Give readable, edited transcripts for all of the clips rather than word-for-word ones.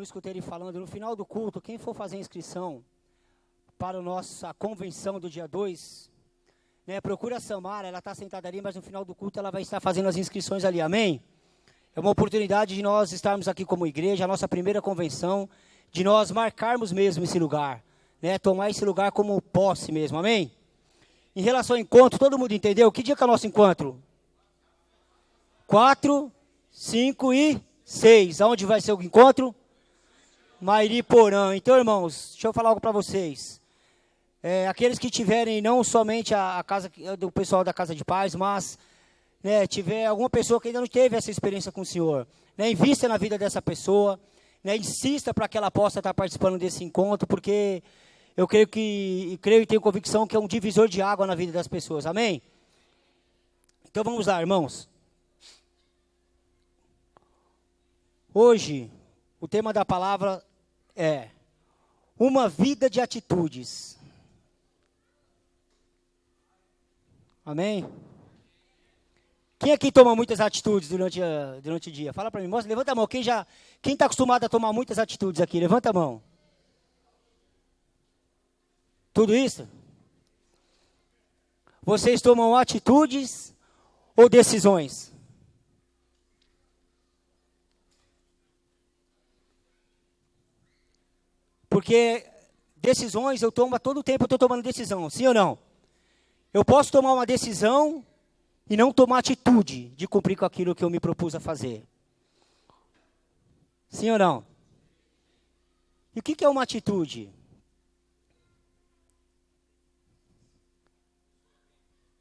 não escutei ele falando, no final do culto, quem for fazer inscrição para a nossa convenção do dia 2, né, procura a Samara, ela está sentada ali, mas no final do culto ela vai estar fazendo as inscrições ali, amém? É uma oportunidade de nós estarmos aqui como igreja, a nossa primeira convenção, de nós marcarmos mesmo esse lugar, né, tomar esse lugar como posse mesmo, amém? Em relação ao encontro, todo mundo entendeu? Que dia que é o nosso encontro? 4, 5 e 6. Aonde vai ser o encontro? Mairiporã. Então, irmãos, deixa eu falar algo para vocês. Aqueles que tiverem não somente a casa do pessoal da Casa de Paz, mas tiver alguma pessoa que ainda não teve essa experiência com o Senhor, invista na vida dessa pessoa, insista para que ela possa estar participando desse encontro, porque eu creio e tenho convicção que é um divisor de água na vida das pessoas, amém? Então vamos lá, irmãos. Hoje, o tema da palavra é uma vida de atitudes. Amém? Quem aqui toma muitas atitudes durante o dia? Fala para mim, mostra, levanta a mão. Quem está acostumado a tomar muitas atitudes aqui? Levanta a mão. Tudo isso? Vocês tomam atitudes ou decisões? Porque decisões eu tomo a todo tempo, eu estou tomando decisão, sim ou não? Eu posso tomar uma decisão e não tomar atitude de cumprir com aquilo que eu me propus a fazer. Sim ou não? E o que é uma atitude?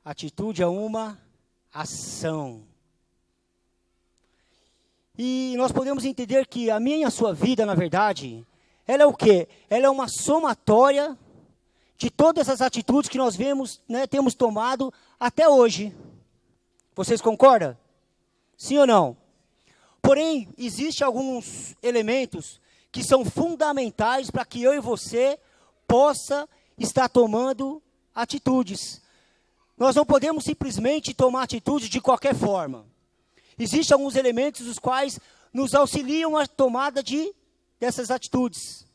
Atitude é uma ação. E nós podemos entender que a minha e a sua vida, na verdade, ela é o quê? Ela é uma somatória de todas as atitudes que nós temos tomado até hoje. Vocês concordam? Sim ou não? Porém, existem alguns elementos que são fundamentais para que eu e você possa estar tomando atitudes. Nós não podemos simplesmente tomar atitudes de qualquer forma. Existem alguns elementos os quais nos auxiliam a tomada dessas atitudes.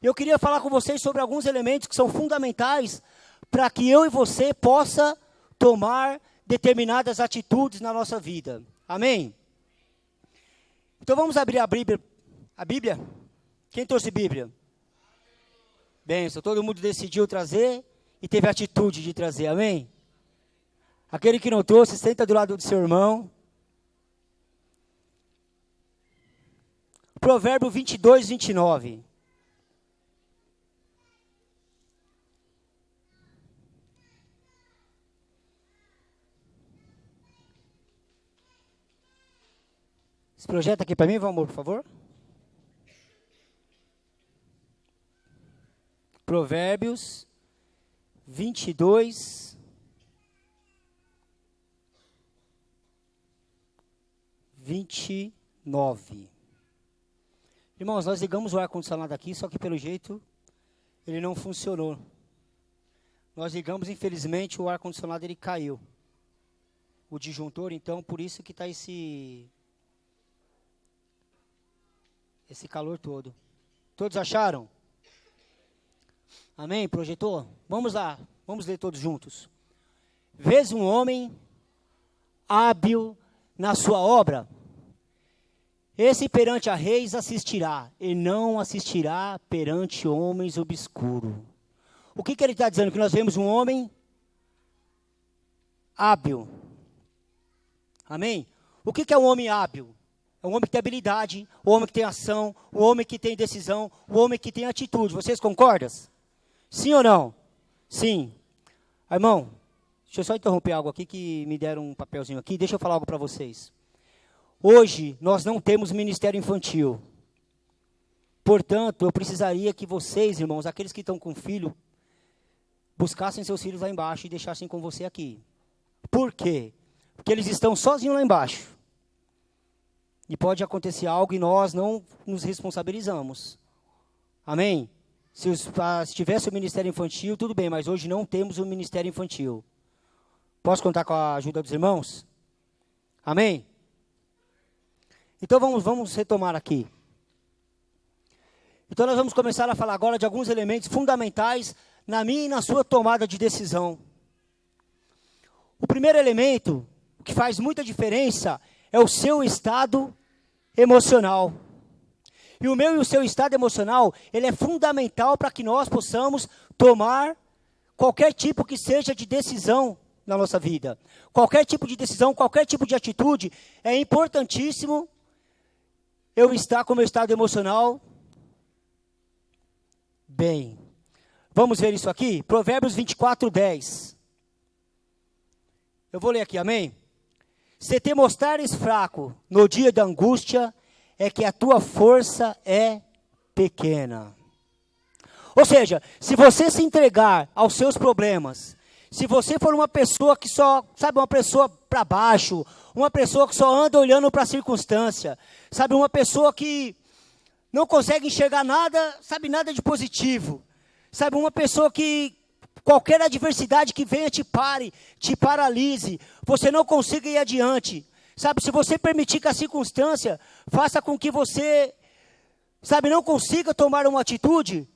Eu queria falar com vocês sobre alguns elementos que são fundamentais para que eu e você possa tomar determinadas atitudes na nossa vida. Amém? Então vamos abrir a Bíblia? Quem trouxe Bíblia? Benção, todo mundo decidiu trazer e teve a atitude de trazer, amém? Aquele que não trouxe, senta do lado do seu irmão. Provérbio 22, 29. Esse projeto aqui para mim, amor, por favor. Provérbios 22, 29. Irmãos, nós ligamos o ar-condicionado aqui, só que pelo jeito ele não funcionou. Nós ligamos, infelizmente, o ar-condicionado ele caiu. O disjuntor, então, por isso que está esse calor todo. Todos acharam? Amém? Projetor? Vamos lá, vamos ler todos juntos. Vês um homem hábil na sua obra? Esse perante a reis assistirá, e não assistirá perante homens obscuros. O que ele está dizendo? Que nós vemos um homem hábil. Amém? O que é um homem hábil? É um homem que tem habilidade, um homem que tem ação, um homem que tem decisão, um homem que tem atitude. Vocês concordam? Sim ou não? Sim. Irmão, deixa eu só interromper algo aqui que me deram um papelzinho aqui. Deixa eu falar algo para vocês. Hoje, nós não temos ministério infantil. Portanto, eu precisaria que vocês, irmãos, aqueles que estão com filho, buscassem seus filhos lá embaixo e deixassem com você aqui. Por quê? Porque eles estão sozinhos lá embaixo. E pode acontecer algo e nós não nos responsabilizamos. Amém? Se tivesse o ministério infantil, tudo bem, mas hoje não temos o ministério infantil. Posso contar com a ajuda dos irmãos? Amém? Então vamos retomar aqui. Então nós vamos começar a falar agora de alguns elementos fundamentais na minha e na sua tomada de decisão. O primeiro elemento, que faz muita diferença, é o seu estado emocional. E o meu e o seu estado emocional, ele é fundamental para que nós possamos tomar qualquer tipo que seja de decisão na nossa vida. Qualquer tipo de decisão, qualquer tipo de atitude, é importantíssimo eu estar com o meu estado emocional bem. Vamos ver isso aqui? Provérbios 24:10. Eu vou ler aqui, amém? Se te mostrares fraco no dia da angústia, é que a tua força é pequena. Ou seja, se você se entregar aos seus problemas, se você for uma pessoa que só, sabe, uma pessoa para baixo, uma pessoa que só anda olhando para a circunstância, sabe, uma pessoa que não consegue enxergar nada, sabe, nada de positivo, sabe, uma pessoa que qualquer adversidade que venha te pare, te paralise, você não consiga ir adiante. Sabe, se você permitir que a circunstância faça com que você, sabe, não consiga tomar uma atitude,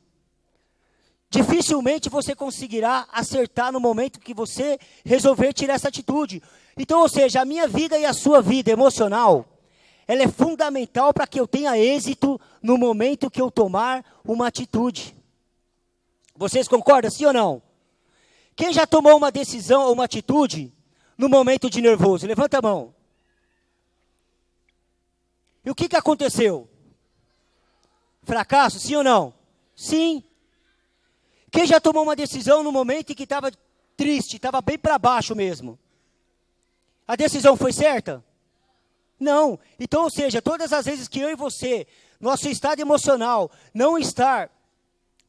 dificilmente você conseguirá acertar no momento que você resolver tirar essa atitude. Então, ou seja, a minha vida e a sua vida emocional, ela é fundamental para que eu tenha êxito no momento que eu tomar uma atitude. Vocês concordam, sim ou não? Quem já tomou uma decisão ou uma atitude no momento de nervoso? Levanta a mão. E o que aconteceu? Fracasso, sim ou não? Sim. Quem já tomou uma decisão no momento em que estava triste, estava bem para baixo mesmo? A decisão foi certa? Não. Então, ou seja, todas as vezes que eu e você, nosso estado emocional não estar,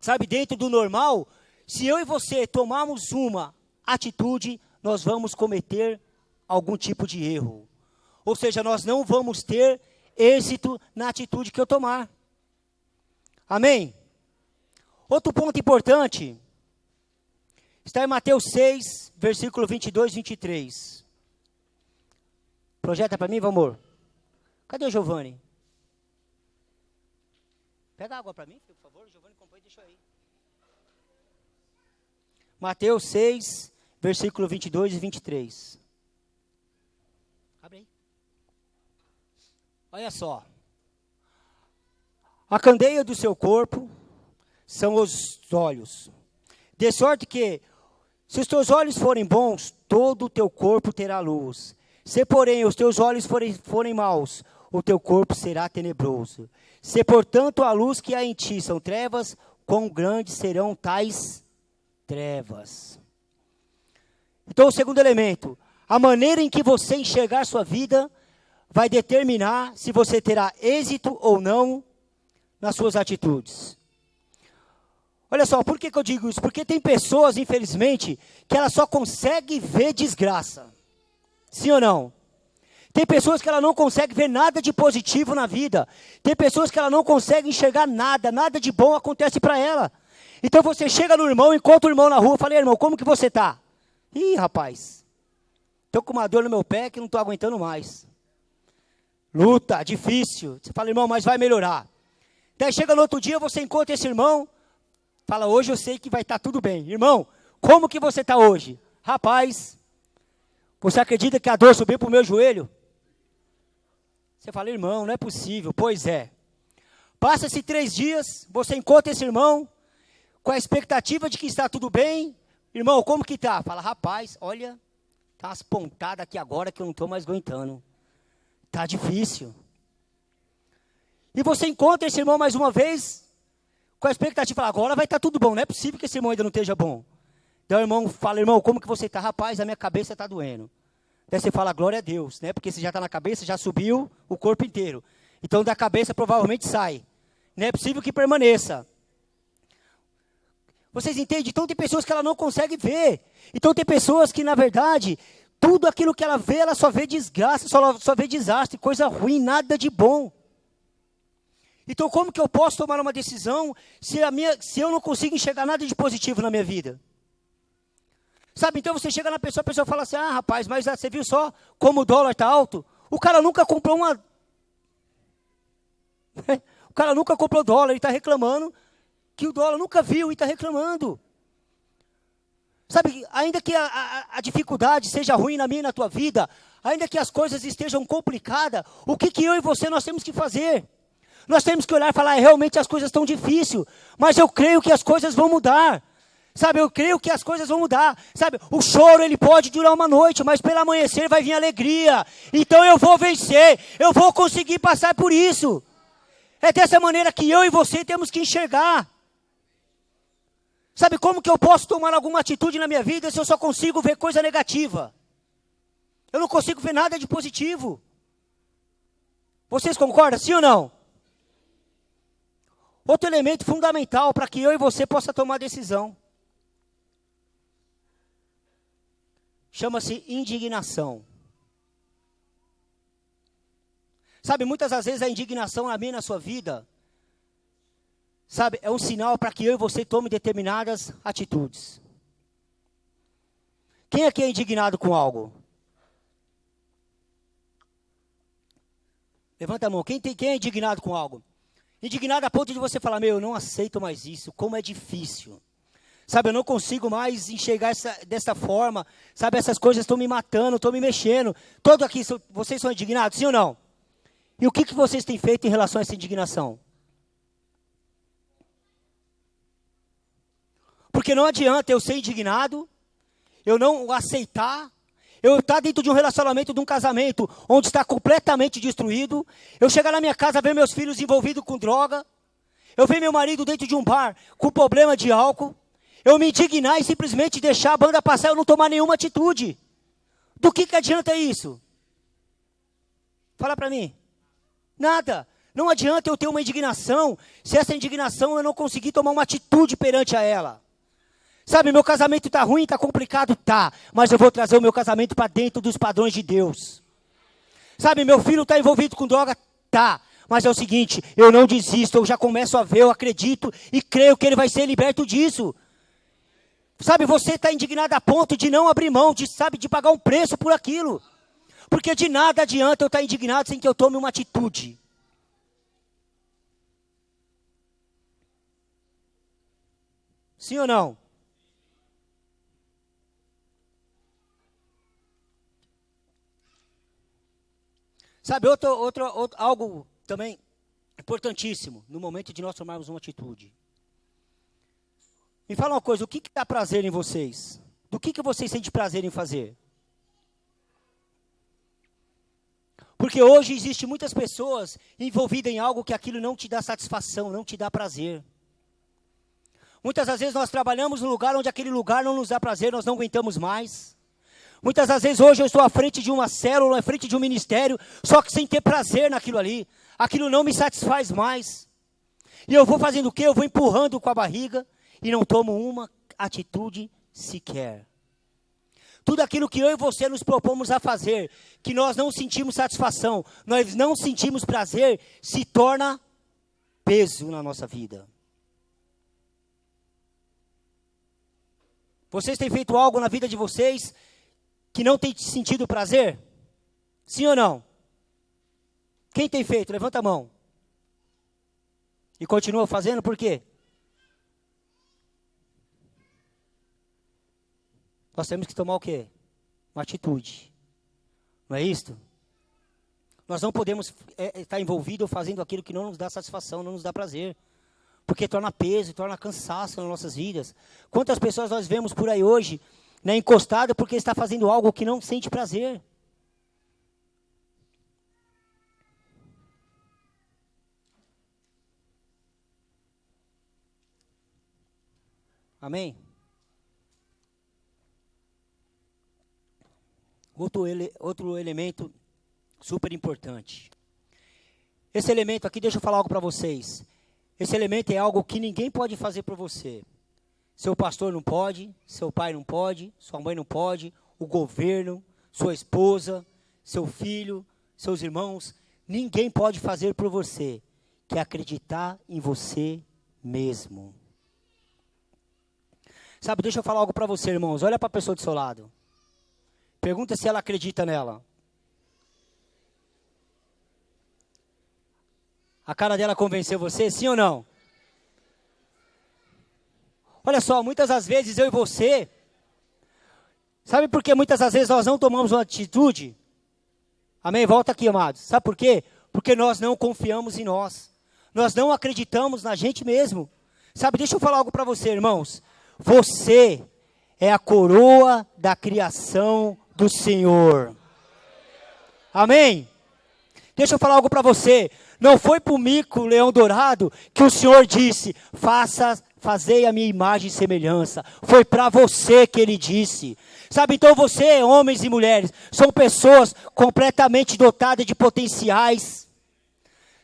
sabe, dentro do normal, se eu e você tomarmos uma atitude, nós vamos cometer algum tipo de erro. Ou seja, nós não vamos ter êxito na atitude que eu tomar. Amém? Outro ponto importante está em Mateus 6, versículo 22 e 23. Projeta para mim, amor. Cadê o Giovanni? Pega água para mim, por favor. Giovanni comprou e deixou aí. Mateus 6, versículo 22 e 23. Abre aí. Olha só. A candeia do seu corpo são os olhos. De sorte que, se os teus olhos forem bons, todo o teu corpo terá luz. Se, porém, os teus olhos forem maus, o teu corpo será tenebroso. Se, portanto, a luz que há em ti são trevas, quão grandes serão tais trevas. Então, o segundo elemento, a maneira em que você enxergar sua vida vai determinar se você terá êxito ou não nas suas atitudes. Olha só, por que eu digo isso? Porque tem pessoas, infelizmente, que ela só consegue ver desgraça. Sim ou não? Tem pessoas que ela não consegue ver nada de positivo na vida. Tem pessoas que ela não consegue enxergar nada, nada de bom acontece para ela. Então você chega no irmão, encontra o irmão na rua, fala, irmão, como que você está? Ih, rapaz, estou com uma dor no meu pé que não estou aguentando mais. Luta, difícil. Você fala, irmão, mas vai melhorar. Daí chega no outro dia, você encontra esse irmão, fala, hoje eu sei que vai estar tudo bem. Irmão, como que você está hoje? Rapaz, você acredita que a dor subiu para o meu joelho? Você fala, irmão, não é possível. Pois é. Passa-se 3 dias, você encontra esse irmão, com a expectativa de que está tudo bem. Irmão, como que está? Fala, rapaz, olha, tá umas pontadas aqui agora que eu não estou mais aguentando. Tá difícil. E você encontra esse irmão mais uma vez, com a expectativa, fala, agora vai estar tudo bom. Não é possível que esse irmão ainda não esteja bom. Então o irmão fala, irmão, como que você está? Rapaz, a minha cabeça está doendo. Daí você fala, glória a Deus, né? Porque se já está na cabeça, já subiu o corpo inteiro. Então da cabeça provavelmente sai. Não é possível que permaneça. Vocês entendem? Então tem pessoas que ela não consegue ver. Então tem pessoas que, na verdade, tudo aquilo que ela vê, ela só vê desgraça, só vê desastre, coisa ruim, nada de bom. Então como que eu posso tomar uma decisão se eu não consigo enxergar nada de positivo na minha vida? Sabe, então você chega na pessoa, a pessoa fala assim, ah, rapaz, mas você viu só como o dólar está alto? O cara nunca comprou O cara nunca comprou dólar, ele está reclamando que o dólar nunca viu e está reclamando. Sabe, ainda que a dificuldade seja ruim na minha e na tua vida, ainda que as coisas estejam complicadas, o que eu e você nós temos que fazer? Nós temos que olhar e falar, realmente as coisas estão difíceis, mas eu creio que as coisas vão mudar. Sabe, eu creio que as coisas vão mudar. Sabe, o choro ele pode durar uma noite, mas pelo amanhecer vai vir alegria. Então eu vou vencer, eu vou conseguir passar por isso. É dessa maneira que eu e você temos que enxergar. Sabe como que eu posso tomar alguma atitude na minha vida se eu só consigo ver coisa negativa? Eu não consigo ver nada de positivo. Vocês concordam, sim ou não? Outro elemento fundamental para que eu e você possa tomar decisão. Chama-se indignação. Sabe, muitas das vezes a indignação na minha e na sua vida, sabe, é um sinal para que eu e você tome determinadas atitudes. Quem aqui é indignado com algo? Levanta a mão. Quem é indignado com algo? Indignado a ponto de você falar, eu não aceito mais isso, como é difícil. Sabe, eu não consigo mais enxergar dessa forma. Sabe, essas coisas estão me matando, estão me mexendo. Todos aqui, vocês são indignados, sim ou não? E o que vocês têm feito em relação a essa indignação? Porque não adianta eu ser indignado, eu não aceitar, eu estar dentro de um relacionamento, de um casamento, onde está completamente destruído, eu chegar na minha casa, ver meus filhos envolvidos com droga, eu ver meu marido dentro de um bar com problema de álcool, eu me indignar e simplesmente deixar a banda passar, eu não tomar nenhuma atitude. Do que adianta isso? Fala para mim. Nada. Não adianta eu ter uma indignação, se essa indignação eu não conseguir tomar uma atitude perante a ela. Sabe, meu casamento está ruim, está complicado? Tá. Mas eu vou trazer o meu casamento para dentro dos padrões de Deus. Sabe, meu filho está envolvido com droga? Tá. Mas é o seguinte, eu não desisto, eu já começo a ver, eu acredito e creio que ele vai ser liberto disso. Sabe, você está indignado a ponto de não abrir mão, de pagar um preço por aquilo. Porque de nada adianta eu estar indignado sem que eu tome uma atitude. Sim ou não? Sabe, algo também importantíssimo no momento de nós tomarmos uma atitude. Me fala uma coisa, o que dá prazer em vocês? Do que vocês sentem prazer em fazer? Porque hoje existe muitas pessoas envolvidas em algo que aquilo não te dá satisfação, não te dá prazer. Muitas das vezes nós trabalhamos num lugar onde aquele lugar não nos dá prazer, nós não aguentamos mais. Muitas das vezes hoje eu estou à frente de uma célula, à frente de um ministério, só que sem ter prazer naquilo ali. Aquilo não me satisfaz mais. E eu vou fazendo o quê? Eu vou empurrando com a barriga e não tomo uma atitude sequer. Tudo aquilo que eu e você nos propomos a fazer, que nós não sentimos satisfação, nós não sentimos prazer, se torna peso na nossa vida. Vocês têm feito algo na vida de vocês que não tem sentido prazer? Sim ou não? Quem tem feito? Levanta a mão. E continua fazendo por quê? Nós temos que tomar o quê? Uma atitude. Não é isto? Nós não podemos estar envolvidos fazendo aquilo que não nos dá satisfação, não nos dá prazer. Porque torna peso, torna cansaço nas nossas vidas. Quantas pessoas nós vemos por aí hoje, né, encostado porque está fazendo algo que não sente prazer. Amém? Outro elemento super importante. Esse elemento aqui, deixa eu falar algo para vocês. Esse elemento é algo que ninguém pode fazer por você. Seu pastor não pode, seu pai não pode, sua mãe não pode, o governo, sua esposa, seu filho, seus irmãos. Ninguém pode fazer por você, que é acreditar em você mesmo. Sabe, deixa eu falar algo para você, irmãos. Olha para a pessoa do seu lado. Pergunta se ela acredita nela. A cara dela convenceu você, sim ou não? Olha só, muitas das vezes eu e você, sabe por que muitas das vezes nós não tomamos uma atitude? Amém? Volta aqui, amados. Sabe por quê? Porque nós não confiamos em nós. Nós não acreditamos na gente mesmo. Sabe, deixa eu falar algo para você, irmãos. Você é a coroa da criação do Senhor. Amém? Deixa eu falar algo para você. Não foi para o mico, o leão dourado, que o Senhor disse, fazei a minha imagem e semelhança. Foi para você que Ele disse. Sabe, então você, homens e mulheres, são pessoas completamente dotadas de potenciais.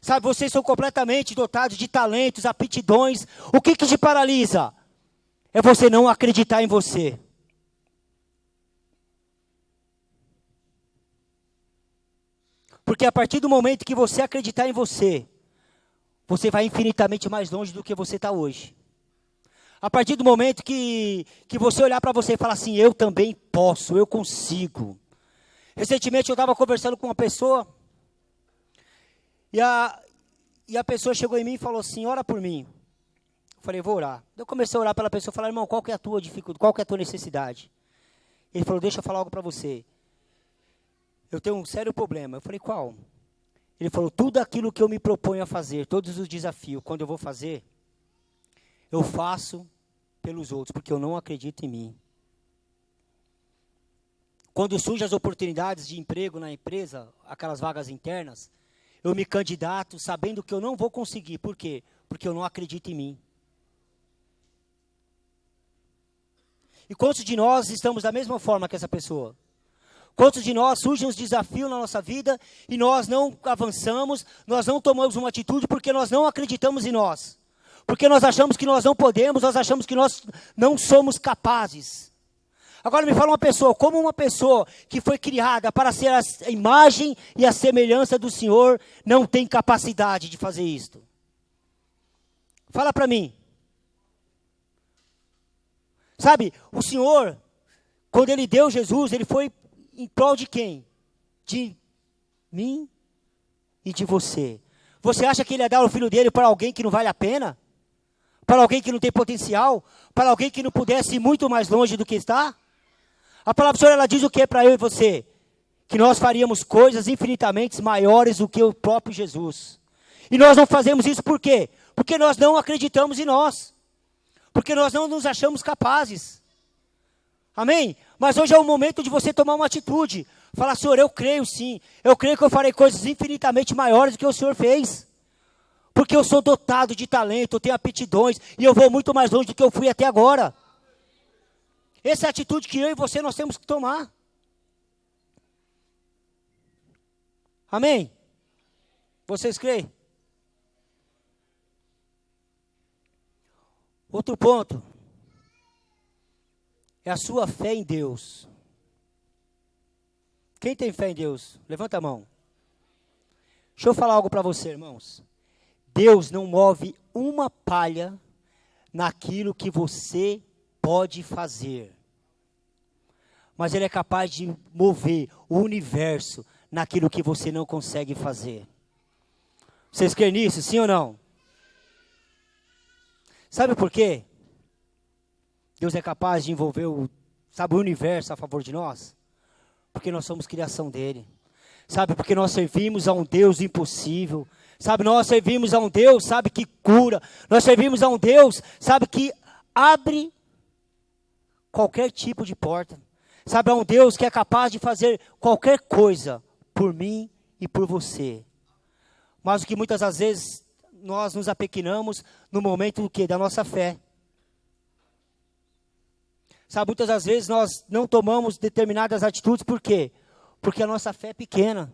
Sabe, vocês são completamente dotados de talentos, aptidões. O que te paralisa? É você não acreditar em você. Porque a partir do momento que você acreditar em você, você vai infinitamente mais longe do que você está hoje. A partir do momento que você olhar para você e falar assim, eu também posso, eu consigo. Recentemente eu estava conversando com uma pessoa, e a pessoa chegou em mim e falou assim, ora por mim. Eu falei, vou orar. Eu comecei a orar pela pessoa, falei, irmão, qual que é a tua dificuldade, qual que é a tua necessidade? Ele falou, deixa eu falar algo para você. Eu tenho um sério problema. Eu falei, qual? Ele falou, tudo aquilo que eu me proponho a fazer, todos os desafios, quando eu vou fazer, eu faço pelos outros, porque eu não acredito em mim. Quando surgem as oportunidades de emprego na empresa, aquelas vagas internas, eu me candidato sabendo que eu não vou conseguir. Por quê? Porque eu não acredito em mim. E quantos de nós estamos da mesma forma que essa pessoa? Quantos de nós surgem os desafios na nossa vida e nós não avançamos, nós não tomamos uma atitude porque nós não acreditamos em nós? Porque nós achamos que nós não podemos, nós achamos que nós não somos capazes. Agora me fala uma pessoa, como uma pessoa que foi criada para ser a imagem e a semelhança do Senhor, não tem capacidade de fazer isto? Fala para mim. Sabe, o Senhor, quando Ele deu Jesus, Ele foi em prol de quem? De mim e de você. Você acha que Ele ia dar o Filho dele para alguém que não vale a pena? Para alguém que não tem potencial? Para alguém que não pudesse ir muito mais longe do que está? A palavra do Senhor, ela diz o que para eu e você? Que nós faríamos coisas infinitamente maiores do que o próprio Jesus. E nós não fazemos isso por quê? Porque nós não acreditamos em nós. Porque nós não nos achamos capazes. Amém? Mas hoje é o momento de você tomar uma atitude. Falar, Senhor, eu creio sim. Eu creio que eu farei coisas infinitamente maiores do que o Senhor fez. Porque eu sou dotado de talento, eu tenho aptidões. E eu vou muito mais longe do que eu fui até agora. Essa é a atitude que eu e você nós temos que tomar. Amém? Vocês creem? Outro ponto. É a sua fé em Deus. Quem tem fé em Deus? Levanta a mão. Deixa eu falar algo para você, irmãos. Deus não move uma palha naquilo que você pode fazer. Mas Ele é capaz de mover o universo naquilo que você não consegue fazer. Vocês creem nisso, sim ou não? Sabe por quê? Deus é capaz de envolver o universo a favor de nós? Porque nós somos criação dEle. Sabe, porque nós servimos a um Deus impossível. Sabe, nós servimos a um Deus, sabe, que cura. Nós servimos a um Deus, sabe, que abre qualquer tipo de porta. Sabe, a um Deus que é capaz de fazer qualquer coisa por mim e por você. Mas o que muitas das vezes nós nos apequenamos no momento do quê? Da nossa fé. Sabe, muitas das vezes nós não tomamos determinadas atitudes, por quê? Porque a nossa fé é pequena.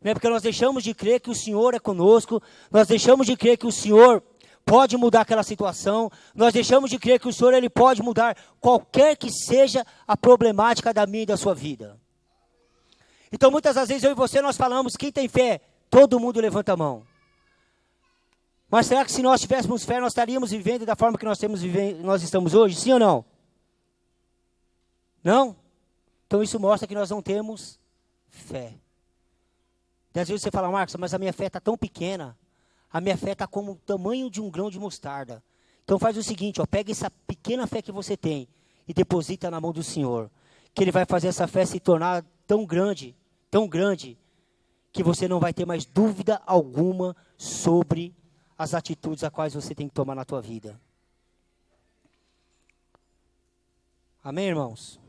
Não é porque nós deixamos de crer que o Senhor é conosco, nós deixamos de crer que o Senhor pode mudar aquela situação, nós deixamos de crer que o Senhor Ele pode mudar qualquer que seja a problemática da minha e da sua vida. Então muitas das vezes eu e você nós falamos, quem tem fé? Todo mundo levanta a mão. Mas será que se nós tivéssemos fé, nós estaríamos vivendo da forma que nós estamos hoje? Sim ou não? Não? Então isso mostra que nós não temos fé. E às vezes você fala, Marcos, mas a minha fé está tão pequena. A minha fé está como o tamanho de um grão de mostarda. Então faz o seguinte, ó, pega essa pequena fé que você tem e deposita na mão do Senhor. Que Ele vai fazer essa fé se tornar tão grande, que você não vai ter mais dúvida alguma sobre as atitudes a quais você tem que tomar na tua vida. Amém, irmãos?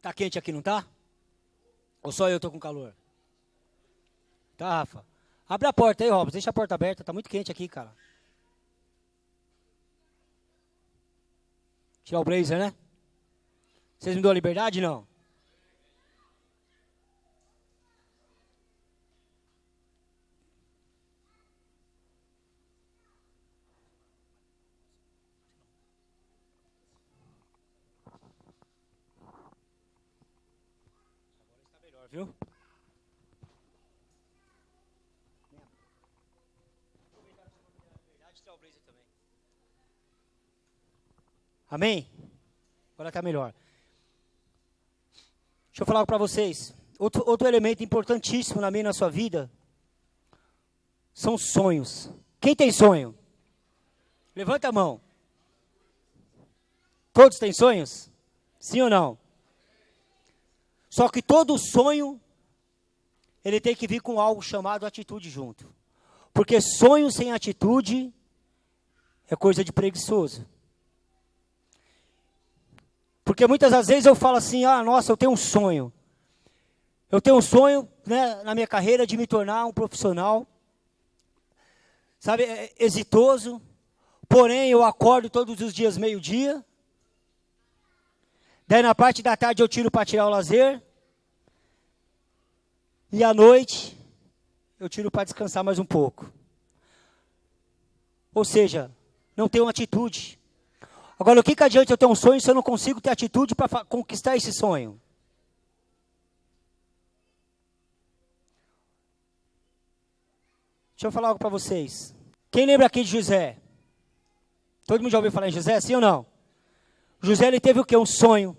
Tá quente aqui, não tá? Ou só eu tô com calor? Tá, Rafa? Abre a porta aí, Robson. Deixa a porta aberta. Tá muito quente aqui, cara. Tirar o blazer, né? Vocês me dão a liberdade, não? Agora está melhor, viu? Amém? Agora está melhor. Deixa eu falar algo para vocês. Outro elemento importantíssimo na minha e na sua vida são sonhos. Quem tem sonho? Levanta a mão. Todos têm sonhos? Sim ou não? Só que todo sonho, ele tem que vir com algo chamado atitude junto. Porque sonho sem atitude é coisa de preguiçoso. Porque muitas das vezes eu falo assim, nossa, eu tenho um sonho. Eu tenho um sonho, né, na minha carreira de me tornar um profissional, sabe, exitoso. Porém, eu acordo todos os dias meio-dia. Daí na parte da tarde eu tiro para tirar o lazer. E à noite eu tiro para descansar mais um pouco. Ou seja, não tenho atitude. Agora, o que adianta eu ter um sonho se eu não consigo ter atitude para conquistar esse sonho? Deixa eu falar algo para vocês. Quem lembra aqui de José? Todo mundo já ouviu falar em José, sim ou não? José, ele teve o quê? Um sonho.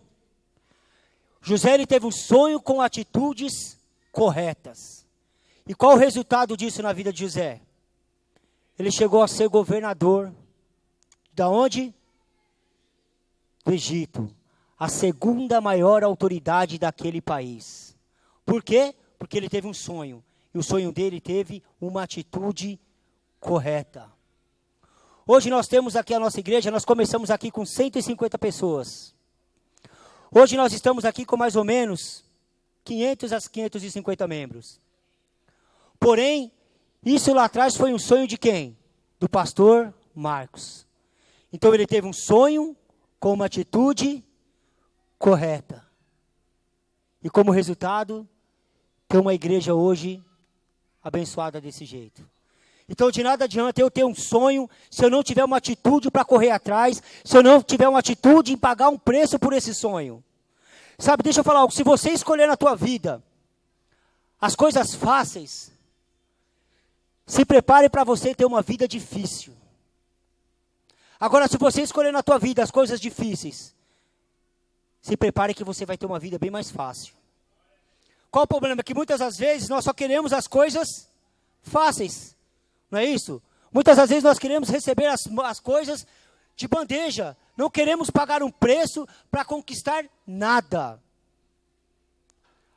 José, ele teve um sonho com atitudes corretas. E qual o resultado disso na vida de José? Ele chegou a ser governador. Da onde? Do Egito. A segunda maior autoridade daquele país. Por quê? Porque ele teve um sonho. E o sonho dele teve uma atitude correta. Hoje nós temos aqui a nossa igreja, nós começamos aqui com 150 pessoas. Hoje nós estamos aqui com mais ou menos 500 a 550 membros. Porém, isso lá atrás foi um sonho de quem? Do pastor Marcos. Então ele teve um sonho com uma atitude correta. E como resultado, tem uma igreja hoje abençoada desse jeito. Então de nada adianta eu ter um sonho se eu não tiver uma atitude para correr atrás, se eu não tiver uma atitude em pagar um preço por esse sonho. Sabe, deixa eu falar algo, se você escolher na tua vida as coisas fáceis, se prepare para você ter uma vida difícil. Agora, se você escolher na tua vida as coisas difíceis, se prepare que você vai ter uma vida bem mais fácil. Qual o problema? Que muitas das vezes nós só queremos as coisas fáceis. Não é isso? Muitas das vezes nós queremos receber as coisas de bandeja. Não queremos pagar um preço para conquistar nada.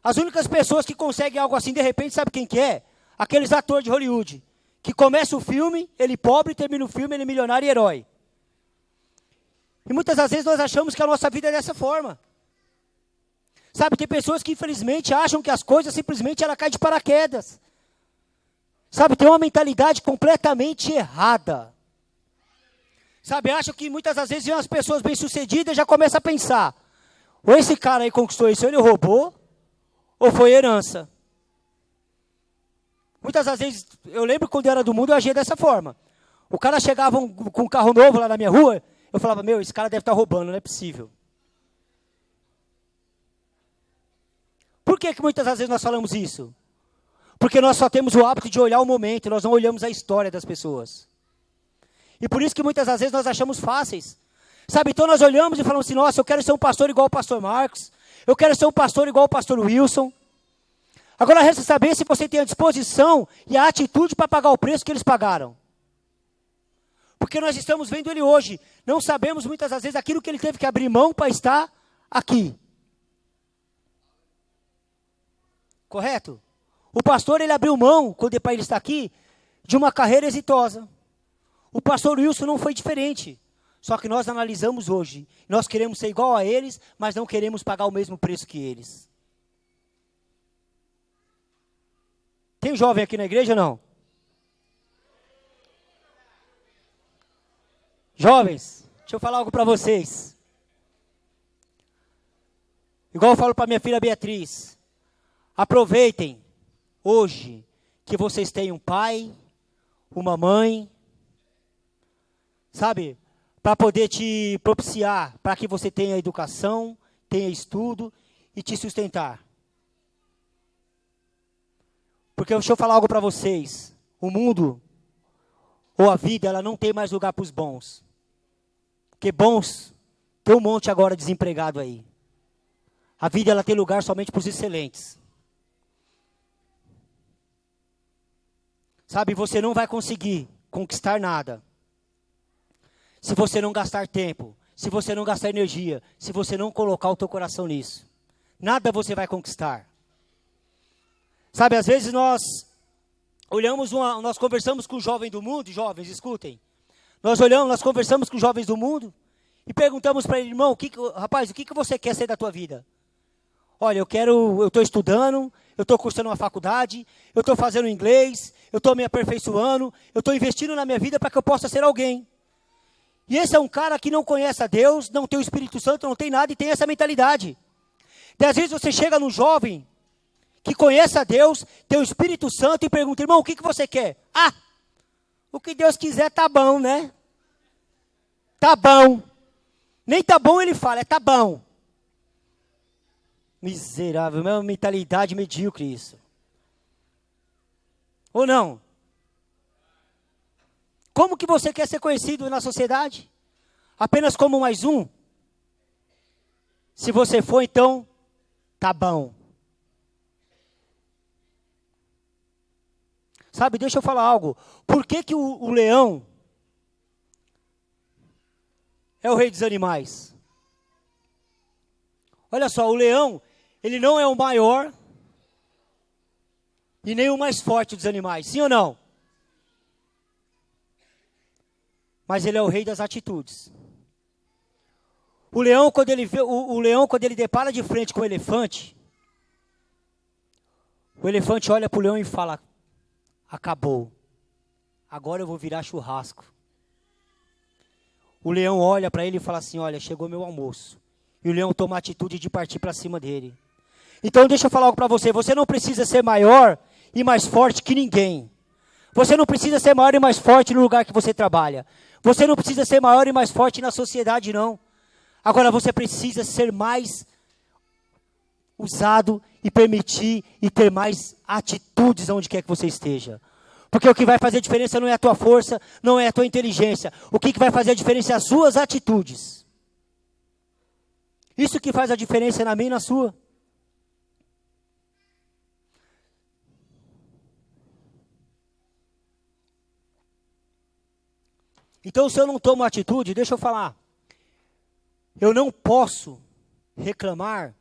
As únicas pessoas que conseguem algo assim, de repente, sabe quem que é? Aqueles atores de Hollywood. Que começa o filme, ele pobre, termina o filme, ele milionário e herói. E muitas das vezes nós achamos que a nossa vida é dessa forma. Sabe, tem pessoas que infelizmente acham que as coisas simplesmente ela cai de paraquedas. Sabe, tem uma mentalidade completamente errada. Sabe, acham que muitas das vezes vêm as pessoas bem-sucedidas e já começa a pensar. Ou esse cara aí conquistou isso, ele roubou, ou foi herança. Muitas das vezes, eu lembro quando eu era do mundo, eu agia dessa forma. O cara chegava com um carro novo lá na minha rua, eu falava, esse cara deve estar roubando, não é possível. Por que muitas das vezes nós falamos isso? Porque nós só temos o hábito de olhar o momento, nós não olhamos a história das pessoas. E por isso que muitas das vezes nós achamos fáceis. Sabe, então nós olhamos e falamos assim, nossa, eu quero ser um pastor igual o pastor Marcos, eu quero ser um pastor igual o pastor Wilson. Agora resta saber se você tem a disposição e a atitude para pagar o preço que eles pagaram. Porque nós estamos vendo ele hoje. Não sabemos muitas das vezes aquilo que ele teve que abrir mão para estar aqui. Correto? O pastor, ele abriu mão, quando para ele estar aqui, de uma carreira exitosa. O pastor Wilson não foi diferente. Só que nós analisamos hoje. Nós queremos ser igual a eles, mas não queremos pagar o mesmo preço que eles. Tem jovem aqui na igreja ou não? Jovens, deixa eu falar algo para vocês. Igual eu falo para minha filha Beatriz. Aproveitem hoje que vocês têm um pai, uma mãe, sabe? Para poder te propiciar, para que você tenha educação, tenha estudo e te sustentar. Porque deixa eu falar algo para vocês. O mundo, ou a vida, ela não tem mais lugar para os bons. Porque bons, tem um monte agora desempregado aí. A vida, ela tem lugar somente para os excelentes. Sabe, você não vai conseguir conquistar nada se você não gastar tempo, se você não gastar energia, se você não colocar o teu coração nisso. Nada você vai conquistar. Sabe, às vezes nós conversamos com o jovem do mundo, jovens, escutem. Nós conversamos com os jovens do mundo e perguntamos para ele, irmão, rapaz, o que você quer ser da tua vida? Olha, eu estou estudando, eu estou cursando uma faculdade, eu estou fazendo inglês, eu estou me aperfeiçoando, eu estou investindo na minha vida para que eu possa ser alguém. E esse é um cara que não conhece a Deus, não tem o Espírito Santo, não tem nada e tem essa mentalidade. E às vezes você chega num jovem que conhece a Deus, tem o Espírito Santo e pergunta, irmão, o que você quer? Ah, o que Deus quiser tá bom, né? Tá bom. Nem tá bom ele fala, tá bom. Miserável, é uma mentalidade medíocre isso. Ou não? Como que você quer ser conhecido na sociedade? Apenas como mais um? Se você for, então, tá bom. Sabe, deixa eu falar algo. Por que o leão é o rei dos animais? Olha só, o leão, ele não é o maior e nem o mais forte dos animais, sim ou não? Mas ele é o rei das atitudes. O leão, quando ele depara de frente com o elefante olha para o leão e fala, acabou, agora eu vou virar churrasco. O leão olha para ele e fala assim, olha, chegou meu almoço. E o leão toma a atitude de partir para cima dele. Então deixa eu falar algo para você, você não precisa ser maior e mais forte que ninguém. Você não precisa ser maior e mais forte no lugar que você trabalha. Você não precisa ser maior e mais forte na sociedade, não. Agora você precisa ser mais usado e permitir e ter mais atitudes onde quer que você esteja. Porque o que vai fazer a diferença não é a tua força, não é a tua inteligência. O que vai fazer a diferença é as suas atitudes. Isso que faz a diferença na minha e na sua. Então, se eu não tomo atitude, deixa eu falar. Eu não posso reclamar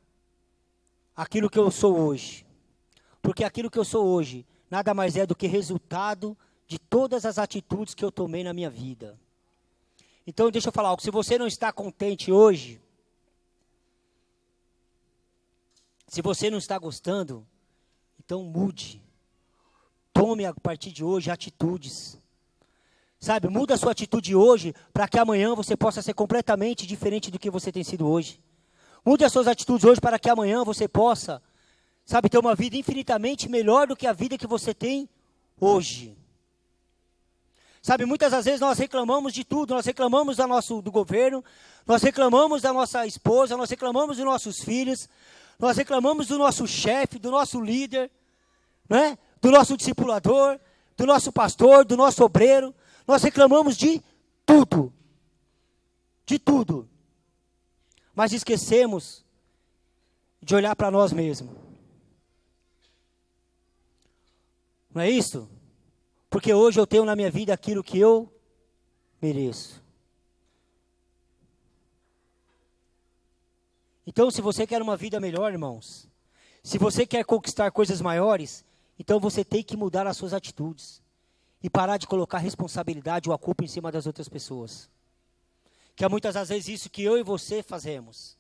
aquilo que eu sou hoje. Porque aquilo que eu sou hoje nada mais é do que resultado de todas as atitudes que eu tomei na minha vida. Então, deixa eu falar algo. Se você não está contente hoje, se você não está gostando, então mude. Tome a partir de hoje atitudes. Sabe, muda a sua atitude hoje para que amanhã você possa ser completamente diferente do que você tem sido hoje. Mude as suas atitudes hoje para que amanhã você possa, sabe, ter uma vida infinitamente melhor do que a vida que você tem hoje. Sabe, muitas das vezes nós reclamamos de tudo, nós reclamamos do governo, nós reclamamos da nossa esposa, nós reclamamos dos nossos filhos, nós reclamamos do nosso chefe, do nosso líder, né? Do nosso discipulador, do nosso pastor, do nosso obreiro. Nós reclamamos de tudo. De tudo. Mas esquecemos de olhar para nós mesmos. Não é isso? Porque hoje eu tenho na minha vida aquilo que eu mereço. Então, se você quer uma vida melhor, irmãos, se você quer conquistar coisas maiores, então você tem que mudar as suas atitudes e parar de colocar responsabilidade ou a culpa em cima das outras pessoas. Que é muitas das vezes isso que eu e você fazemos.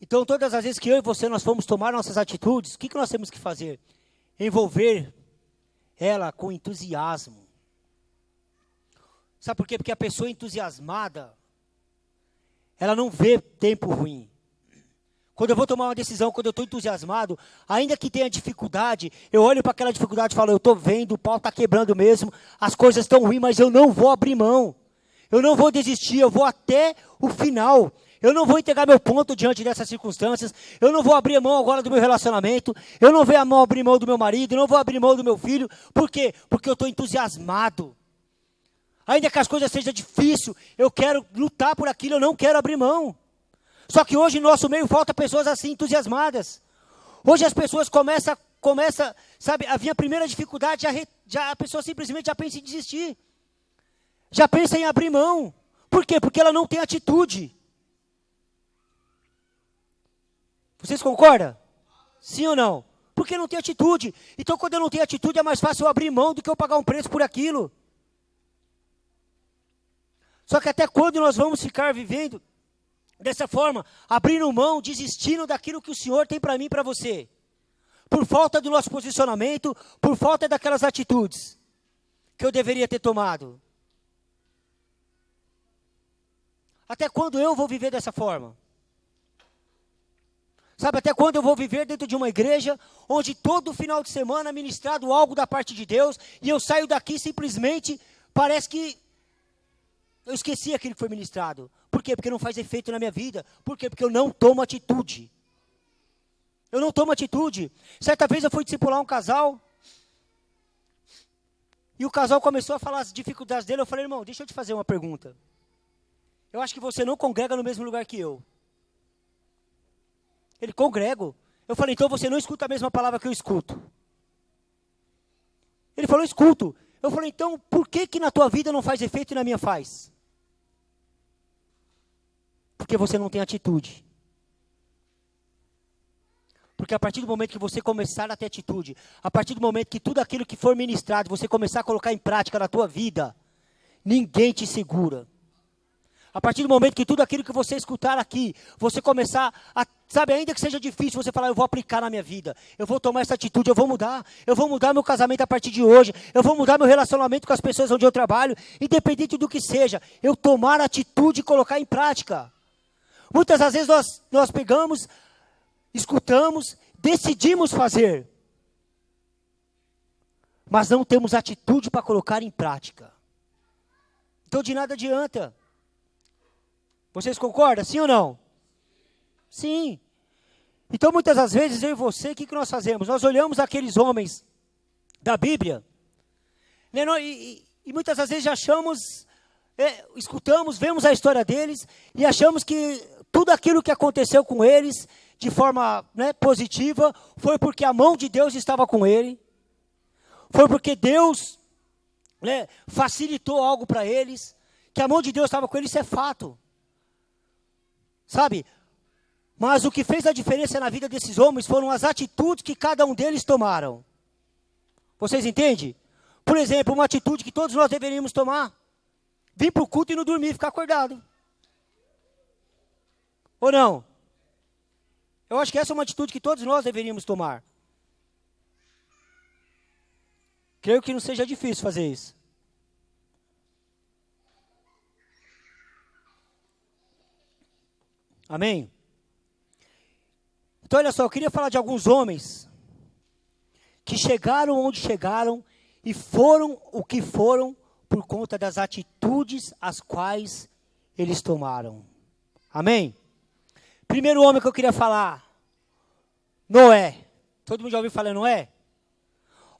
Então, todas as vezes que eu e você nós formos tomar nossas atitudes, o que nós temos que fazer? Envolver ela com entusiasmo. Sabe por quê? Porque a pessoa entusiasmada, ela não vê tempo ruim. Quando eu vou tomar uma decisão, quando eu estou entusiasmado, ainda que tenha dificuldade, eu olho para aquela dificuldade e falo, eu estou vendo, o pau está quebrando mesmo, as coisas estão ruins, mas eu não vou abrir mão. Eu não vou desistir, eu vou até o final. Eu não vou entregar meu ponto diante dessas circunstâncias. Eu não vou abrir mão agora do meu relacionamento. Eu não vou abrir mão do meu marido. Eu não vou abrir mão do meu filho. Por quê? Porque eu estou entusiasmado. Ainda que as coisas sejam difíceis, eu quero lutar por aquilo, eu não quero abrir mão. Só que hoje no nosso meio falta pessoas assim entusiasmadas. Hoje as pessoas começam, sabe, a vir a primeira dificuldade, a pessoa simplesmente já pensa em desistir. Já pensa em abrir mão. Por quê? Porque ela não tem atitude. Vocês concordam? Sim ou não? Porque não tem atitude. Então quando eu não tenho atitude é mais fácil eu abrir mão do que eu pagar um preço por aquilo. Só que até quando nós vamos ficar vivendo dessa forma, abrindo mão, desistindo daquilo que o Senhor tem para mim e para você? Por falta do nosso posicionamento, por falta daquelas atitudes que eu deveria ter tomado. Até quando eu vou viver dessa forma? Sabe, até quando eu vou viver dentro de uma igreja, onde todo final de semana é ministrado algo da parte de Deus, e eu saio daqui simplesmente, parece que eu esqueci aquilo que foi ministrado. Por quê? Porque não faz efeito na minha vida. Por quê? Porque eu não tomo atitude. Eu não tomo atitude. Certa vez eu fui discipular um casal, e o casal começou a falar as dificuldades dele. Eu falei, irmão, deixa eu te fazer uma pergunta. Eu acho que você não congrega no mesmo lugar que eu. Ele, congrego. Eu falei, então você não escuta a mesma palavra que eu escuto. Ele falou, escuto. Eu falei, então por que na tua vida não faz efeito e na minha faz? Porque você não tem atitude. Porque a partir do momento que você começar a ter atitude, a partir do momento que tudo aquilo que for ministrado, você começar a colocar em prática na tua vida, ninguém te segura. A partir do momento que tudo aquilo que você escutar aqui, você começar a, sabe, ainda que seja difícil, você falar, eu vou aplicar na minha vida, eu vou tomar essa atitude, eu vou mudar meu casamento a partir de hoje, eu vou mudar meu relacionamento com as pessoas onde eu trabalho, independente do que seja, eu tomar atitude e colocar em prática. Muitas das vezes nós pegamos, escutamos, decidimos fazer, mas não temos atitude para colocar em prática. Então de nada adianta. Vocês concordam? Sim ou não? Sim. Então, muitas das vezes, eu e você, o que nós fazemos? Nós olhamos aqueles homens da Bíblia, né, e muitas das vezes achamos, escutamos, vemos a história deles, e achamos que tudo aquilo que aconteceu com eles, de forma, né, positiva, foi porque a mão de Deus estava com ele, foi porque Deus, né, facilitou algo para eles, que a mão de Deus estava com eles, isso é fato. Sabe? Mas o que fez a diferença na vida desses homens foram as atitudes que cada um deles tomaram. Vocês entendem? Por exemplo, uma atitude que todos nós deveríamos tomar: vir para o culto e não dormir, ficar acordado. Ou não? Eu acho que essa é uma atitude que todos nós deveríamos tomar. Creio que não seja difícil fazer isso. Amém? Então olha só, eu queria falar de alguns homens que chegaram onde chegaram e foram o que foram por conta das atitudes as quais eles tomaram. Amém? Primeiro homem que eu queria falar, Noé. Todo mundo já ouviu falar em Noé?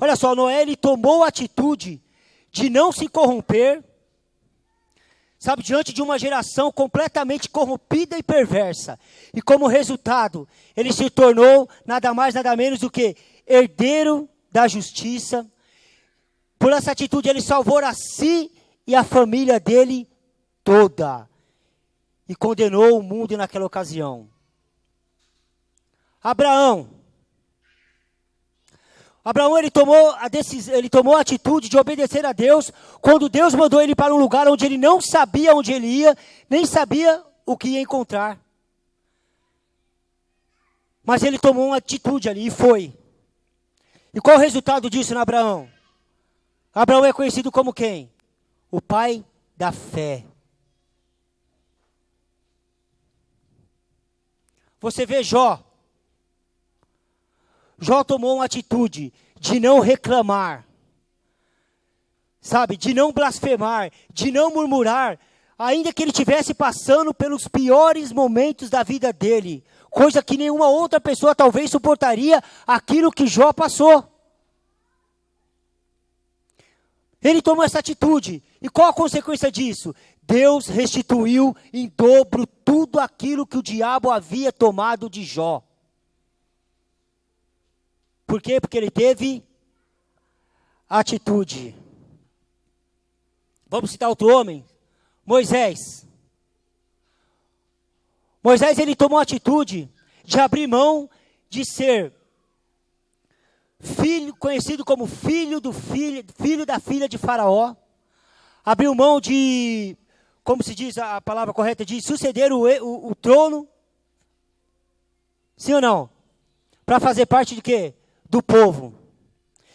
Olha só, Noé, ele tomou a atitude de não se corromper, Sabe, diante de uma geração completamente corrompida e perversa. E como resultado, ele se tornou nada mais, nada menos do que herdeiro da justiça. Por essa atitude, ele salvou a si e a família dele toda. E condenou o mundo naquela ocasião. Abraão, ele tomou a atitude de obedecer a Deus, quando Deus mandou ele para um lugar onde ele não sabia onde ele ia, nem sabia o que ia encontrar. Mas ele tomou uma atitude ali e foi. E qual o resultado disso em Abraão? Abraão é conhecido como quem? O pai da fé. Você vê Jó. Jó tomou uma atitude de não reclamar, sabe, de não blasfemar, de não murmurar, ainda que ele estivesse passando pelos piores momentos da vida dele, coisa que nenhuma outra pessoa talvez suportaria aquilo que Jó passou. Ele tomou essa atitude, e qual a consequência disso? Deus restituiu em dobro tudo aquilo que o diabo havia tomado de Jó. Por quê? Porque ele teve atitude. Vamos citar outro homem, Moisés. Moisés, ele tomou a atitude de abrir mão de ser filho, conhecido como filho da filha de Faraó. Abriu mão de, como se diz a palavra correta, de suceder o trono. Sim ou não? Para fazer parte de quê? Do povo.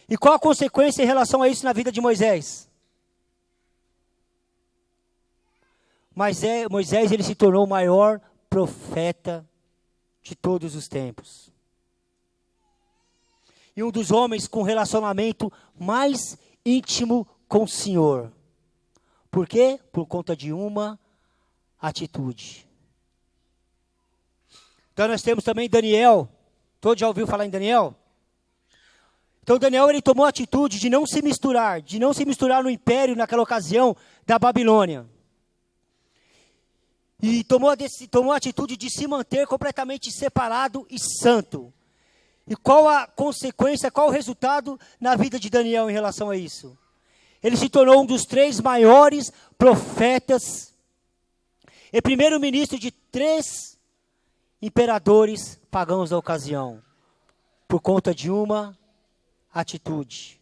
E qual a consequência em relação a isso na vida de Moisés? Moisés, ele se tornou o maior profeta de todos os tempos. E um dos homens com relacionamento mais íntimo com o Senhor. Por quê? Por conta de uma atitude. Então nós temos também Daniel. Todos já ouviu falar em Daniel? Então Daniel, ele tomou a atitude de não se misturar no império naquela ocasião da Babilônia. E tomou a atitude de se manter completamente separado e santo. E qual a consequência, qual o resultado na vida de Daniel em relação a isso? Ele se tornou um dos 3 maiores profetas e primeiro-ministro de 3 imperadores pagãos da ocasião, por conta de uma atitude.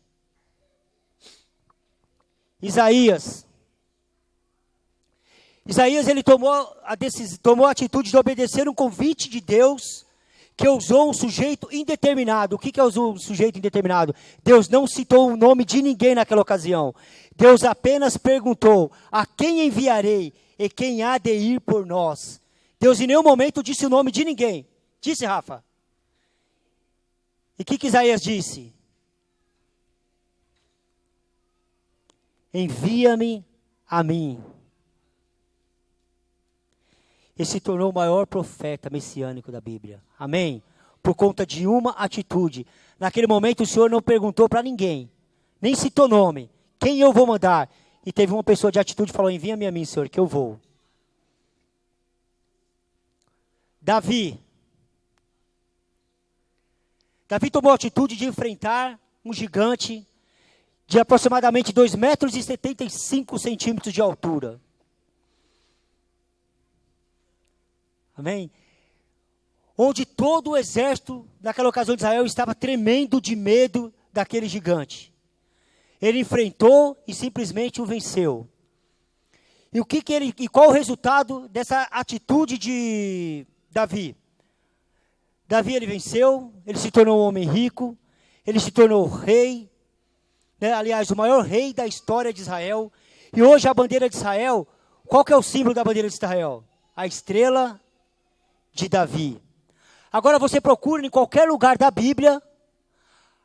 Isaías, ele tomou a atitude de obedecer um convite de Deus, que usou um sujeito indeterminado. O que é usou um sujeito indeterminado? Deus não citou o nome de ninguém naquela ocasião. Deus apenas perguntou: a quem enviarei e quem há de ir por nós? Deus em nenhum momento disse o nome de ninguém. Disse, Rafa? E o que Isaías disse? Envia-me a mim. Ele se tornou o maior profeta messiânico da Bíblia. Amém? Por conta de uma atitude. Naquele momento o Senhor não perguntou para ninguém, nem citou nome, quem eu vou mandar. E teve uma pessoa de atitude e falou: envia-me a mim, Senhor, que eu vou. Davi tomou a atitude de enfrentar um gigante de aproximadamente 2,75 metros de altura. Amém? Onde todo o exército, naquela ocasião de Israel, estava tremendo de medo daquele gigante. Ele enfrentou e simplesmente o venceu. E qual o resultado dessa atitude de Davi? Davi, ele venceu, ele se tornou um homem rico, ele se tornou rei, né? Aliás, o maior rei da história de Israel. E hoje a bandeira de Israel, qual que é o símbolo da bandeira de Israel? A estrela de Davi. Agora você procura em qualquer lugar da Bíblia,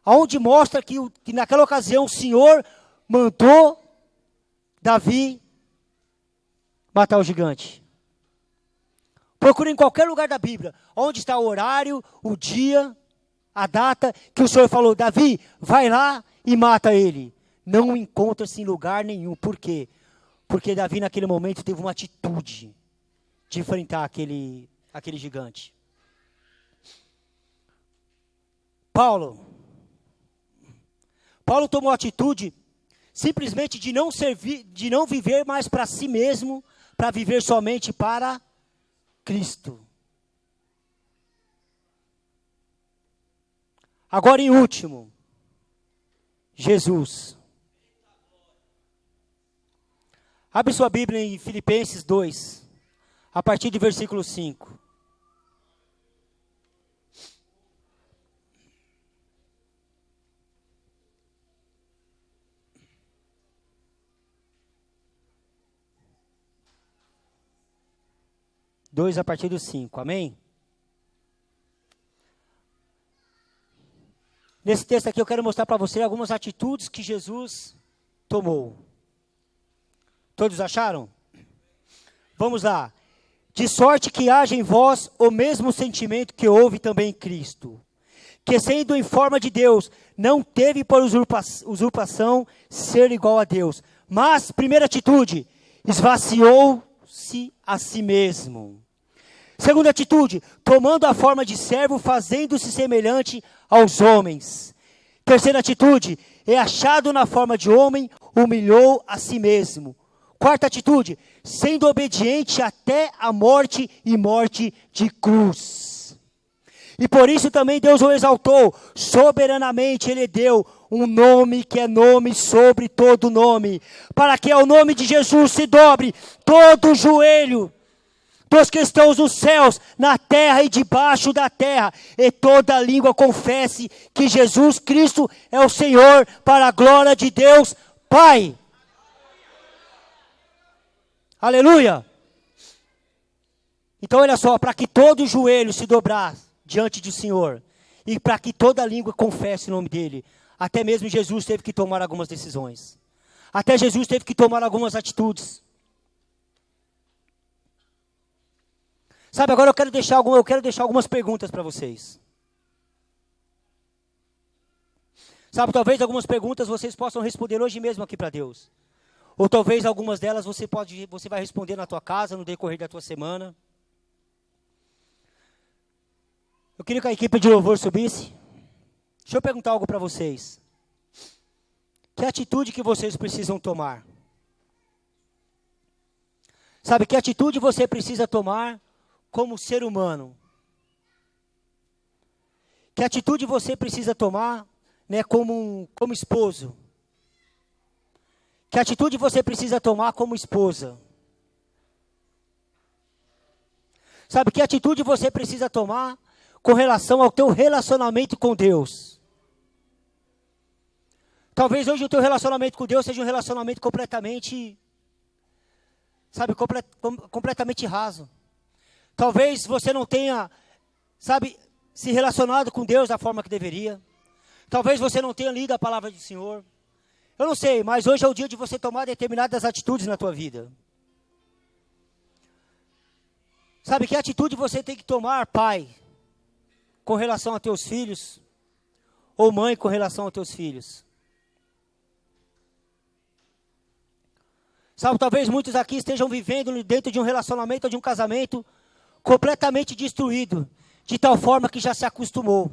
onde mostra que naquela ocasião o Senhor mandou Davi matar o gigante. Procure em qualquer lugar da Bíblia, onde está o horário, o dia, a data, que o Senhor falou: Davi, vai lá e mata ele. Não encontra-se em lugar nenhum. Por quê? Porque Davi naquele momento teve uma atitude de enfrentar aquele gigante. Paulo tomou a atitude simplesmente de não viver mais para si mesmo, para viver somente para Cristo. Agora em último, Jesus. Abre sua Bíblia em Filipenses 2, a partir do versículo 5. Dois a partir do 5, amém? Nesse texto aqui eu quero mostrar para você algumas atitudes que Jesus tomou. Todos acharam? Vamos lá. De sorte que haja em vós o mesmo sentimento que houve também em Cristo, que sendo em forma de Deus, não teve por usurpação ser igual a Deus. Mas, primeira atitude, esvaziou-se a si mesmo. Segunda atitude, tomando a forma de servo, fazendo-se semelhante aos homens. Terceira atitude, achado na forma de homem, humilhou a si mesmo. Quarta atitude, sendo obediente até a morte e morte de cruz. E por isso também Deus o exaltou, soberanamente Ele deu um nome que é nome sobre todo nome, para que ao nome de Jesus se dobre todo o joelho dos que estão nos céus, na terra e debaixo da terra, e toda língua confesse que Jesus Cristo é o Senhor, para a glória de Deus Pai. Aleluia! Então olha só, para que todo joelho se dobrar diante do Senhor, e para que toda língua confesse o nome dEle, até mesmo Jesus teve que tomar algumas decisões. Até Jesus teve que tomar algumas atitudes. Sabe, agora eu quero deixar algumas perguntas para vocês. Sabe, talvez algumas perguntas vocês possam responder hoje mesmo aqui para Deus. Ou talvez algumas delas você vai responder na tua casa, no decorrer da tua semana. Eu queria que a equipe de louvor subisse. Deixa eu perguntar algo para vocês. Que atitude que vocês precisam tomar? Sabe, que atitude você precisa tomar como ser humano? Que atitude você precisa tomar, né, como esposo? Que atitude você precisa tomar como esposa? Sabe, que atitude você precisa tomar com relação ao teu relacionamento com Deus? Talvez hoje o teu relacionamento com Deus seja um relacionamento completamente, sabe, completamente raso. Talvez você não tenha, sabe, se relacionado com Deus da forma que deveria. Talvez você não tenha lido a palavra do Senhor. Eu não sei, mas hoje é o dia de você tomar determinadas atitudes na tua vida. Sabe, que atitude você tem que tomar, pai, com relação a teus filhos? Ou mãe, com relação a teus filhos? Sabe, talvez muitos aqui estejam vivendo dentro de um relacionamento ou de um casamento completamente destruído, de tal forma que já se acostumou.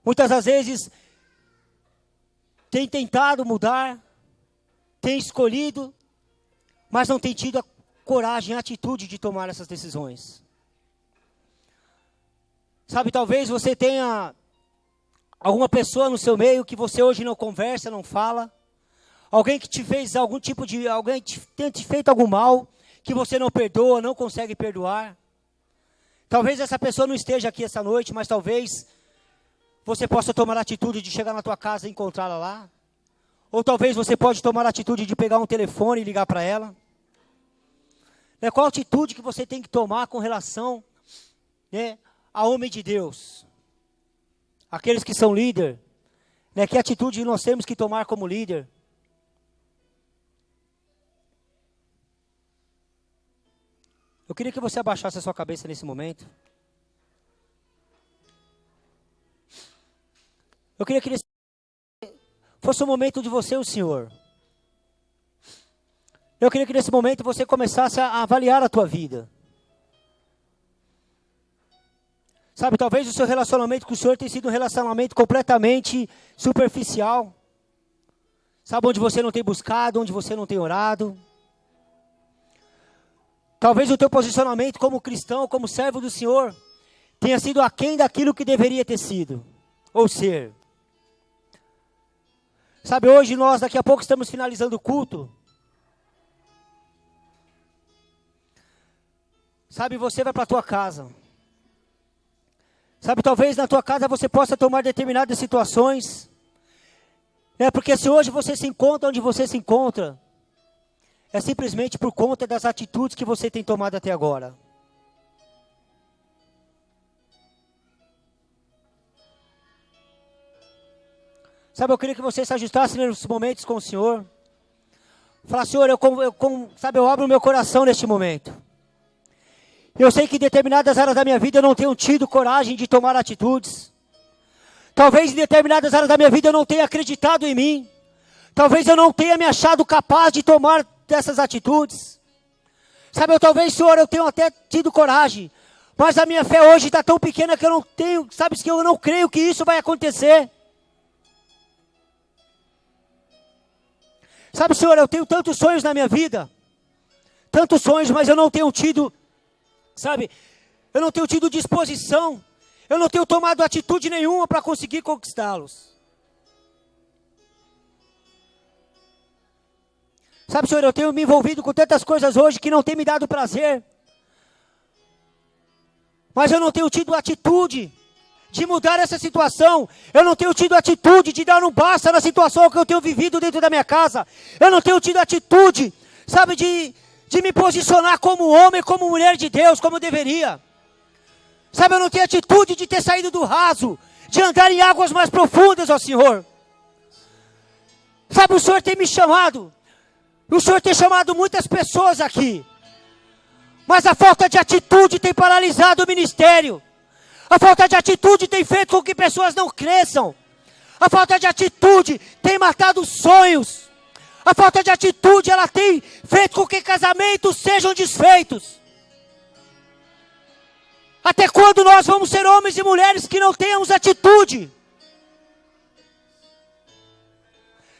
Muitas das vezes tem tentado mudar, tem escolhido, mas não tem tido a coragem, a atitude de tomar essas decisões. Sabe, talvez você tenha alguma pessoa no seu meio que você hoje não conversa, não fala. Alguém que te fez alguém tenha te feito algum mal, que você não perdoa, não consegue perdoar. Talvez essa pessoa não esteja aqui essa noite, mas talvez você possa tomar a atitude de chegar na tua casa e encontrá-la lá. Ou talvez você pode tomar a atitude de pegar um telefone e ligar para ela. Qual a atitude que você tem que tomar com relação, né, a homem de Deus? Aqueles que são líder, né, que atitude nós temos que tomar como líder? Eu queria que você abaixasse a sua cabeça nesse momento. Eu queria que fosse o momento de você e o Senhor. Eu queria que nesse momento você começasse a avaliar a tua vida. Sabe, talvez o seu relacionamento com o Senhor tenha sido um relacionamento completamente superficial. Sabe, onde você não tem buscado, onde você não tem orado. Talvez o teu posicionamento como cristão, como servo do Senhor, tenha sido aquém daquilo que deveria ter sido, ou ser. Sabe, hoje nós daqui a pouco estamos finalizando o culto. Sabe, você vai para a tua casa. Sabe, talvez na tua casa você possa tomar determinadas situações. Porque se hoje você se encontra onde você se encontra, é simplesmente por conta das atitudes que você tem tomado até agora. Sabe, eu queria que você se ajustasse nesses momentos com o Senhor. Falar, Senhor, eu abro o meu coração neste momento. Eu sei que em determinadas áreas da minha vida eu não tenho tido coragem de tomar atitudes. Talvez em determinadas áreas da minha vida eu não tenha acreditado em mim. Talvez eu não tenha me achado capaz de tomar dessas atitudes. Sabe, talvez, Senhor, eu tenha até tido coragem. Mas a minha fé hoje está tão pequena que eu não tenho, sabes que eu não creio que isso vai acontecer. Sabe, Senhor, eu tenho tantos sonhos na minha vida. Tantos sonhos, mas eu não tenho tido, sabe, eu não tenho tido disposição. Eu não tenho tomado atitude nenhuma para conseguir conquistá-los. Sabe, Senhor, eu tenho me envolvido com tantas coisas hoje que não tem me dado prazer. Mas eu não tenho tido atitude de mudar essa situação. Eu não tenho tido atitude de dar um basta na situação que eu tenho vivido dentro da minha casa. Eu não tenho tido atitude, sabe, de me posicionar como homem, como mulher de Deus, como deveria. Sabe, eu não tenho atitude de ter saído do raso, de andar em águas mais profundas, ó Senhor. Sabe, o Senhor tem me chamado. O Senhor tem chamado muitas pessoas aqui. Mas a falta de atitude tem paralisado o ministério. A falta de atitude tem feito com que pessoas não cresçam. A falta de atitude tem matado sonhos. A falta de atitude, ela tem feito com que casamentos sejam desfeitos. Até quando nós vamos ser homens e mulheres que não tenhamos atitude?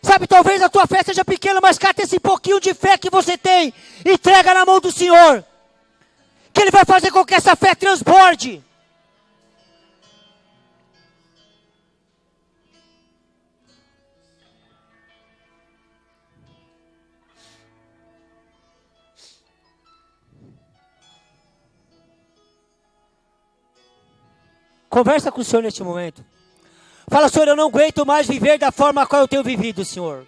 Sabe, talvez a tua fé seja pequena, mas cata esse pouquinho de fé que você tem. Entrega na mão do Senhor. Que Ele vai fazer com que essa fé transborde. Conversa com o Senhor neste momento. Fala, Senhor, eu não aguento mais viver da forma qual eu tenho vivido, Senhor.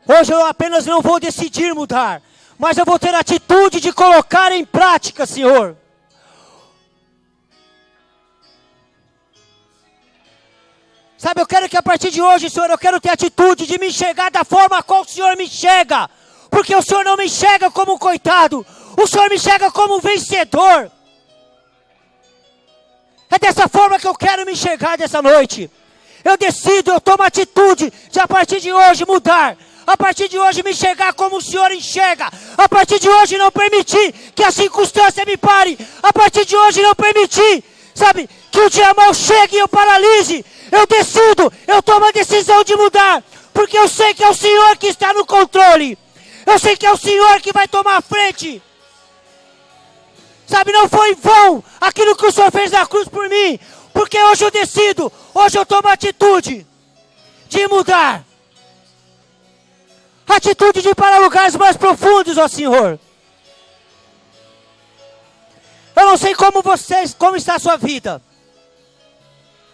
Hoje eu apenas não vou decidir mudar, mas eu vou ter a atitude de colocar em prática, Senhor. Sabe, eu quero que a partir de hoje, Senhor, eu quero ter a atitude de me enxergar da forma qual o Senhor me enxerga. Porque o Senhor não me enxerga como um coitado, o Senhor me enxerga como um vencedor. É dessa forma que eu quero me enxergar dessa noite. Eu decido, eu tomo atitude de a partir de hoje mudar. A partir de hoje me enxergar como o Senhor enxerga. A partir de hoje não permitir que a circunstância me pare. A partir de hoje não permitir, sabe, que o dia mal chegue e eu paralise. Eu decido, eu tomo a decisão de mudar. Porque eu sei que é o Senhor que está no controle. Eu sei que é o Senhor que vai tomar a frente. Sabe, não foi em vão aquilo que o Senhor fez na cruz por mim. Porque hoje eu decido, hoje eu tomo a atitude de mudar. Atitude de ir para lugares mais profundos, ó Senhor. Eu não sei como está a sua vida.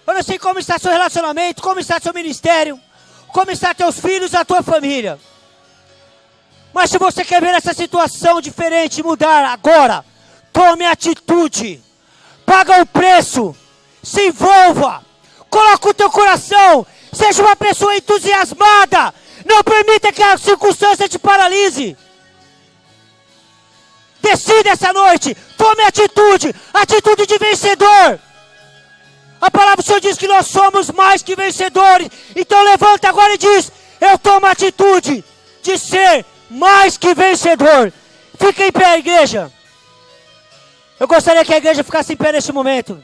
Eu não sei como está seu relacionamento, como está seu ministério, como está teus filhos, a tua família. Mas se você quer ver essa situação diferente, mudar agora, tome atitude, paga o preço, se envolva, coloca o teu coração, seja uma pessoa entusiasmada, não permita que a circunstância te paralise. Decida essa noite, tome atitude, atitude de vencedor. A palavra do Senhor diz que nós somos mais que vencedores, então levanta agora e diz, eu tomo atitude de ser mais que vencedor. Fica em pé, igreja. Eu gostaria que a igreja ficasse em pé neste momento.